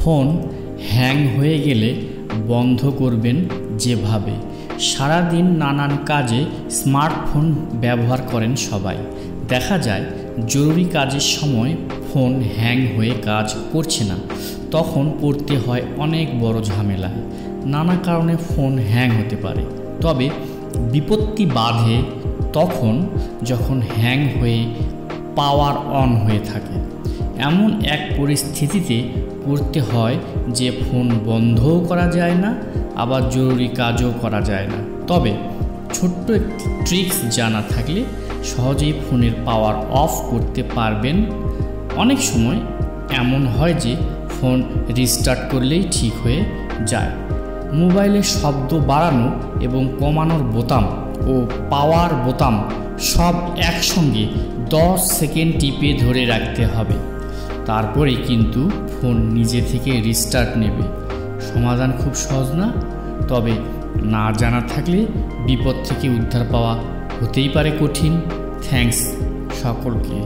Phone hang হয়ে গেলে বন্ধ করবেন যেভাবে। সারাদিন নানান কাজে স্মার্টফোন ব্যবহার করেন সবাই। দেখা যায় জরুরি কাজের সময় ফোন হ্যাং হয়ে কাজ করছে না, তখন পড়তে হয় অনেক বড় ঝামেলায়। নানা কারণে ফোন হ্যাং হতে পারে, তবে বিপত্তি বাধে তখন যখন হ্যাং হয়ে পাওয়ার অন হয়ে থাকে। এমন এক পরিস্থিতিতে পড়তে হয় যে ফোন বন্ধও করা যায় না, আবার জরুরি কাজও করা যায় না। তবে ছোট্ট একটি ট্রিক্স জানা থাকলে সহজেই ফোনের পাওয়ার অফ করতে পারবেন। অনেক সময় এমন হয় যে ফোন রিস্টার্ট করলেই ঠিক হয়ে যায়। মোবাইলের শব্দ বাড়ানো এবং কমানোর বোতাম ও পাওয়ার বোতাম সব একসঙ্গে 10 সেকেন্ড টিপে ধরে রাখতে হবে। তারপরে কিন্তু ফোন নিজে থেকে রিস্টার্ট নেবে। সমাধান খুব সহজ না, তবে না জানা থাকলে বিপদ থেকে উদ্ধার পাওয়া হতেই পারে কঠিন। থ্যাঙ্কস সকলকে।